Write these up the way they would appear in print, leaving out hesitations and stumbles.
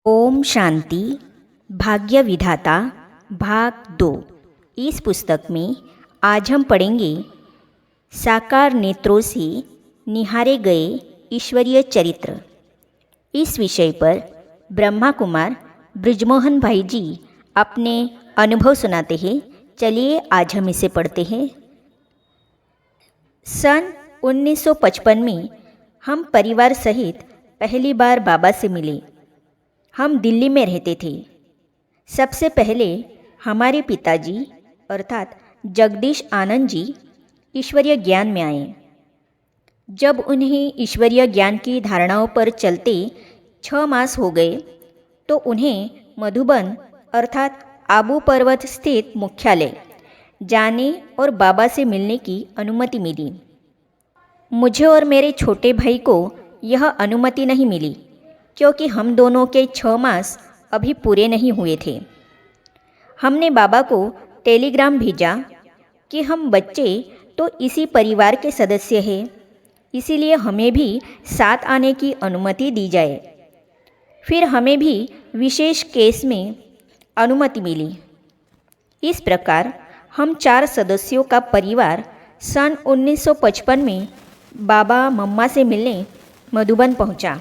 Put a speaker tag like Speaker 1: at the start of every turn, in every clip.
Speaker 1: ओम शांति भाग्य विधाता भाग 2। इस पुस्तक में आज हम पढ़ेंगे साकार नेत्रों से निहारे गए ईश्वरीय चरित्र। इस विषय पर ब्रह्मा कुमार ब्रिजमोहन भाई जी अपने अनुभव सुनाते हैं। चलिए आज हम इसे पढ़ते हैं। सन 1955 में हम परिवार सहित पहली बार बाबा से मिले। हम दिल्ली में रहते थे। सबसे पहले हमारे पिताजी अर्थात जगदीश आनंद जी ईश्वरीय ज्ञान में आए। जब उन्हें ईश्वरीय ज्ञान की धारणाओं पर चलते 6 मास हो गए तो उन्हें मधुबन अर्थात आबू पर्वत स्थित मुख्यालय जाने और बाबा से मिलने की अनुमति मिली। मुझे और मेरे छोटे भाई को यह अनुमति नहीं मिली क्योंकि हम दोनों के 6 मास अभी पूरे नहीं हुए थे। हमने बाबा को टेलीग्राम भेजा कि हम बच्चे तो इसी परिवार के सदस्य हैं, इसीलिए हमें भी साथ आने की अनुमति दी जाए। फिर हमें भी विशेष केस में अनुमति मिली। इस प्रकार हम 4 सदस्यों का परिवार सन 1955 में बाबा मम्मा से मिलने मधुबन पहुंचा।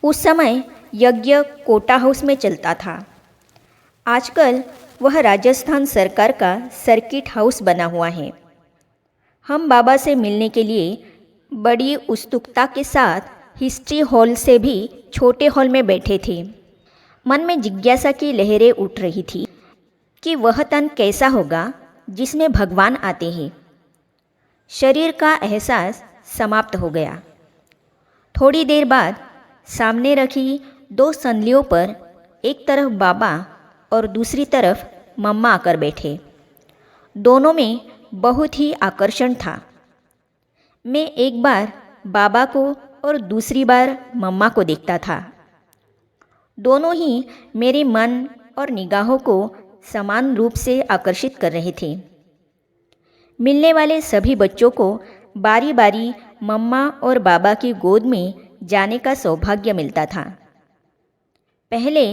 Speaker 1: उस समय यज्ञ कोटा हाउस में चलता था। आजकल वह राजस्थान सरकार का सर्किट हाउस बना हुआ है। हम बाबा से मिलने के लिए बड़ी उत्सुकता के साथ हिस्ट्री हॉल से भी छोटे हॉल में बैठे थे। मन में जिज्ञासा की लहरें उठ रही थी कि वह तन कैसा होगा जिसमें भगवान आते हैं। शरीर का एहसास समाप्त हो गया। थोड़ी देर बाद सामने रखी 2 संदलियों पर एक तरफ बाबा और दूसरी तरफ मम्मा आकर बैठे। दोनों में बहुत ही आकर्षण था। मैं एक बार बाबा को और दूसरी बार मम्मा को देखता था। दोनों ही मेरे मन और निगाहों को समान रूप से आकर्षित कर रहे थे। मिलने वाले सभी बच्चों को बारी बारी मम्मा और बाबा की गोद में जाने का सौभाग्य मिलता था। पहले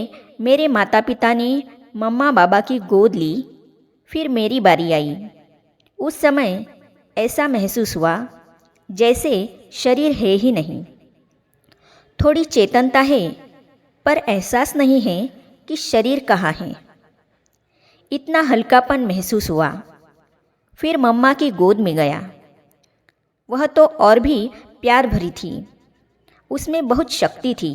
Speaker 1: मेरे माता पिता ने मम्मा बाबा की गोद ली, फिर मेरी बारी आई। उस समय ऐसा महसूस हुआ जैसे शरीर है ही नहीं। थोड़ी चेतनता है पर एहसास नहीं है कि शरीर कहाँ है। इतना हल्कापन महसूस हुआ। फिर मम्मा की गोद में गया। वह तो और भी प्यार भरी थी। उसमें बहुत शक्ति थी।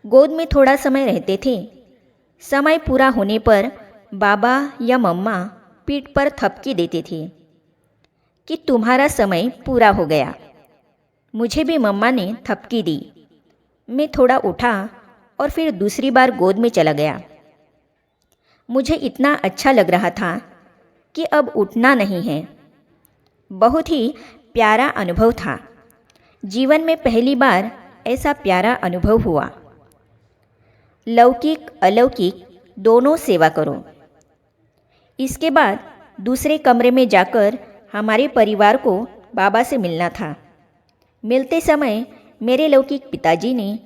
Speaker 1: गोद में थोड़ा समय रहते थे। समय पूरा होने पर बाबा या मम्मा पीठ पर थपकी देते थे कि तुम्हारा समय पूरा हो गया। मुझे भी मम्मा ने थपकी दी। मैं थोड़ा उठा और फिर दूसरी बार गोद में चला गया। मुझे इतना अच्छा लग रहा था कि अब उठना नहीं है। बहुत ही प्यारा अनुभव था। जीवन में पहली बार ऐसा प्यारा अनुभव हुआ। लौकिक अलौकिक दोनों सेवा करो। इसके बाद दूसरे कमरे में जाकर हमारे परिवार को बाबा से मिलना था। मिलते समय मेरे लौकिक पिताजी ने,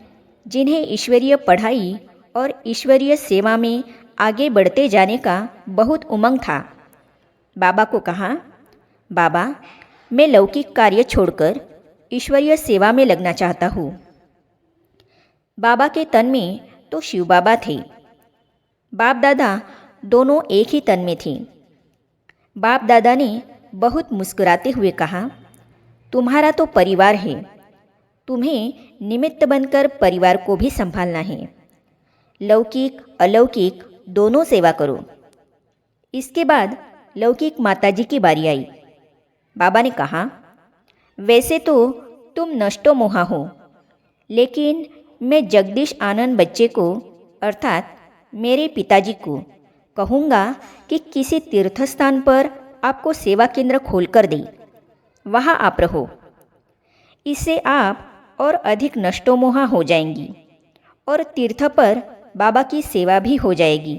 Speaker 1: जिन्हें ईश्वरीय पढ़ाई और ईश्वरीय सेवा में आगे बढ़ते जाने का बहुत उमंग था, बाबा को कहा, बाबा मैं लौकिक कार्य छोड़कर ईश्वरीय सेवा में लगना चाहता हूँ। बाबा के तन में तो शिव बाबा थे। बाप दादा दोनों एक ही तन में थे। बाप दादा ने बहुत मुस्कुराते हुए कहा, तुम्हारा तो परिवार है, तुम्हें निमित्त बनकर परिवार को भी संभालना है। लौकिक अलौकिक दोनों सेवा करो। इसके बाद लौकिक माताजी की बारी आई। बाबा ने कहा, वैसे तो तुम नष्टो मोहा हो, लेकिन मैं जगदीश आनंद बच्चे को अर्थात मेरे पिताजी को कहूँगा कि किसी तीर्थ स्थान पर आपको सेवा केंद्र खोलकर दे, वहाँ आप रहो। इससे आप और अधिक नष्टो मोहा हो जाएंगी और तीर्थ पर बाबा की सेवा भी हो जाएगी।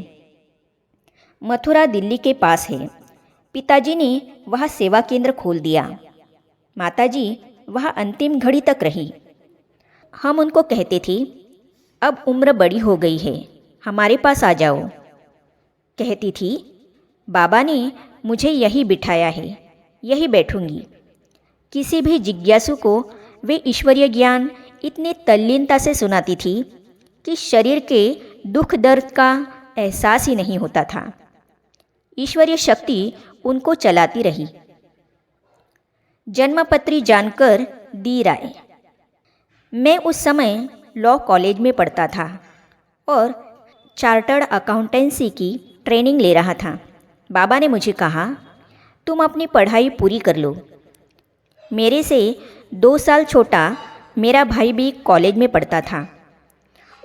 Speaker 1: मथुरा दिल्ली के पास है। पिताजी ने वहाँ सेवा केंद्र खोल दिया। माताजी वहाँ अंतिम घड़ी तक रही। हम उनको कहते थे, अब उम्र बड़ी हो गई है, हमारे पास आ जाओ, कहती थी। बाबा ने मुझे यही बिठाया है, यही बैठूंगी। किसी भी जिज्ञासु को वे ईश्वरीय ज्ञान इतनी तल्लीनता से सुनाती थी कि शरीर के दुख दर्द का एहसास ही नहीं होता था। ईश्वरीय शक्ति उनको चलाती रही। जन्मपत्री जानकर दी राय। मैं उस समय लॉ कॉलेज में पढ़ता था और चार्टर्ड अकाउंटेंसी की ट्रेनिंग ले रहा था। बाबा ने मुझे कहा, तुम अपनी पढ़ाई पूरी कर लो। मेरे से 2 साल छोटा मेरा भाई भी कॉलेज में पढ़ता था।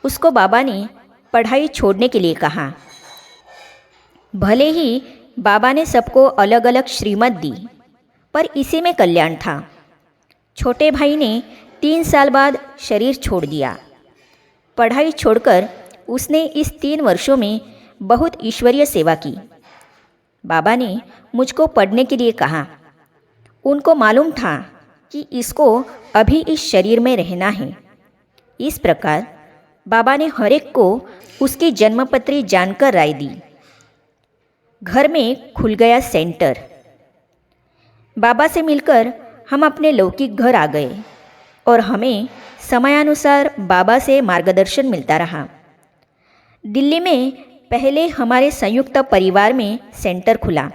Speaker 1: उसको बाबा ने पढ़ाई छोड़ने के लिए कहा। भले ही बाबा ने सबको अलग अलग श्रीमत दी, पर इसी में कल्याण था। छोटे भाई ने 3 साल बाद शरीर छोड़ दिया। पढ़ाई छोड़कर उसने इस 3 वर्षों में बहुत ईश्वरीय सेवा की। बाबा ने मुझको पढ़ने के लिए कहा। उनको मालूम था कि इसको अभी इस शरीर में रहना है। इस प्रकार बाबा ने हर एक को उसकी जन्मपत्री जानकर राय दी। घर में खुल गया सेंटर। बाबा से मिलकर हम अपने लौकिक घर आ गए और हमें समयानुसार बाबा से मार्गदर्शन मिलता रहा। दिल्ली में पहले हमारे संयुक्त परिवार में सेंटर खुला।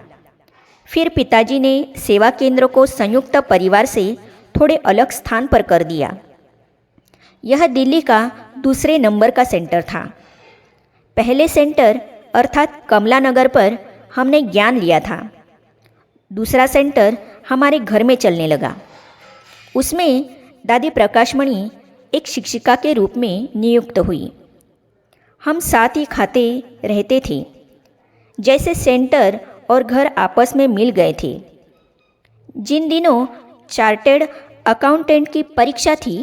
Speaker 1: फिर पिताजी ने सेवा केंद्र को संयुक्त परिवार से थोड़े अलग स्थान पर कर दिया। यह दिल्ली का दूसरे नंबर का सेंटर था। पहले सेंटर अर्थात कमला नगर पर हमने ज्ञान लिया था। दूसरा सेंटर हमारे घर में चलने लगा। उसमें दादी प्रकाशमणि एक शिक्षिका के रूप में नियुक्त हुई। हम साथ ही खाते रहते थे। जैसे सेंटर और घर आपस में मिल गए थे। जिन दिनों चार्टर्ड अकाउंटेंट की परीक्षा थी,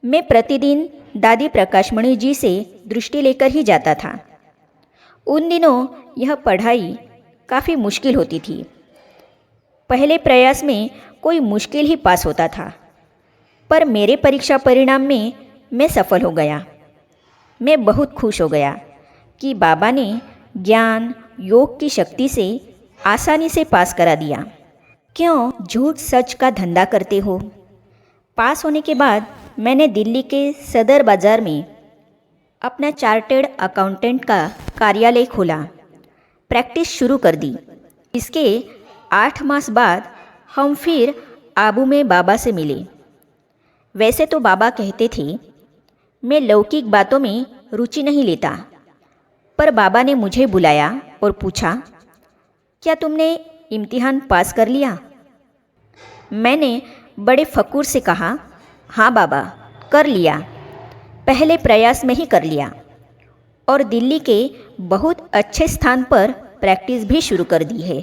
Speaker 1: मैं प्रतिदिन दादी प्रकाशमणि जी से दृष्टि लेकर ही जाता था। उन दिनों यह पढ़ाई काफ़ी मुश्किल होती थी। पहले प्रयास में कोई मुश्किल ही पास होता था, पर मेरे परीक्षा परिणाम में मैं सफल हो गया। मैं बहुत खुश हो गया कि बाबा ने ज्ञान योग की शक्ति से आसानी से पास करा दिया। क्यों झूठ सच का धंधा करते हो? पास होने के बाद मैंने दिल्ली के सदर बाज़ार में अपना चार्टर्ड अकाउंटेंट का कार्यालय खोला। प्रैक्टिस शुरू कर दी। इसके 8 मास बाद हम फिर आबू में बाबा से मिले। वैसे तो बाबा कहते थे मैं लौकिक बातों में रुचि नहीं लेता, पर बाबा ने मुझे बुलाया और पूछा, क्या तुमने इम्तिहान पास कर लिया? मैंने बड़े फकूर से कहा, हाँ बाबा, कर लिया। पहले प्रयास में ही कर लिया और दिल्ली के बहुत अच्छे स्थान पर प्रैक्टिस भी शुरू कर दी है।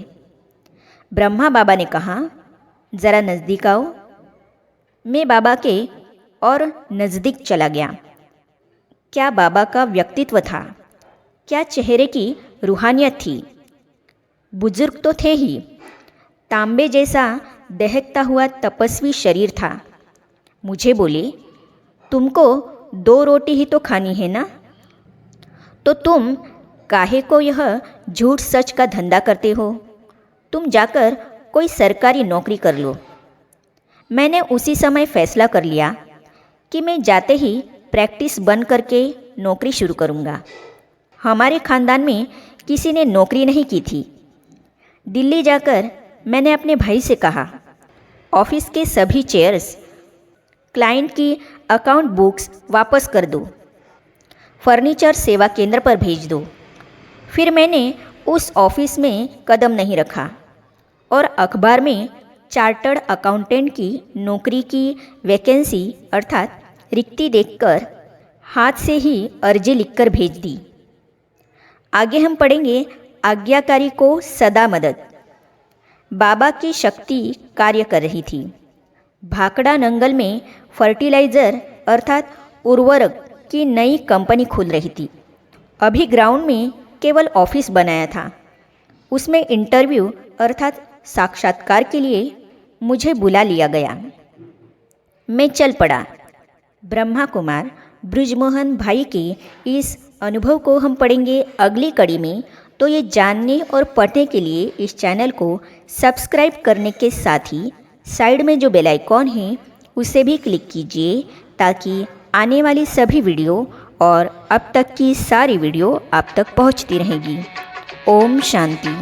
Speaker 1: ब्रह्मा बाबा ने कहा, ज़रा नज़दीक आओ। मैं बाबा के और नज़दीक चला गया। क्या बाबा का व्यक्तित्व था, क्या चेहरे की रूहानियत थी। बुजुर्ग तो थे ही, तांबे जैसा दहकता हुआ तपस्वी शरीर था। मुझे बोले, तुमको 2 रोटी ही तो खानी है ना, तो तुम काहे को यह झूठ सच का धंधा करते हो? तुम जाकर कोई सरकारी नौकरी कर लो। मैंने उसी समय फैसला कर लिया कि मैं जाते ही प्रैक्टिस बंद करके नौकरी शुरू करूँगा। हमारे ख़ानदान में किसी ने नौकरी नहीं की थी। दिल्ली जाकर मैंने अपने भाई से कहा, ऑफिस के सभी चेयर्स, क्लाइंट की अकाउंट बुक्स वापस कर दो, फर्नीचर सेवा केंद्र पर भेज दो। फिर मैंने उस ऑफिस में कदम नहीं रखा और अखबार में चार्टर्ड अकाउंटेंट की नौकरी की वैकेंसी अर्थात रिक्ति देखकर हाथ से ही अर्जी लिखकर भेज दी। आगे हम पढ़ेंगे आज्ञाकारी को सदा मदद। बाबा की शक्ति कार्य कर रही थी। भाकड़ा नंगल में फर्टिलाइज़र अर्थात उर्वरक की नई कंपनी खुल रही थी। अभी ग्राउंड में केवल ऑफिस बनाया था। उसमें इंटरव्यू अर्थात साक्षात्कार के लिए मुझे बुला लिया गया। मैं चल पड़ा। ब्रह्मा कुमार बृजमोहन भाई के इस अनुभव को हम पढ़ेंगे अगली कड़ी में। तो ये जानने और पढ़ने के लिए इस चैनल को सब्सक्राइब करने के साथ ही साइड में जो बेल आइकॉन है उसे भी क्लिक कीजिए, ताकि आने वाली सभी वीडियो और अब तक की सारी वीडियो आप तक पहुंचती रहेगी। ओम शांति।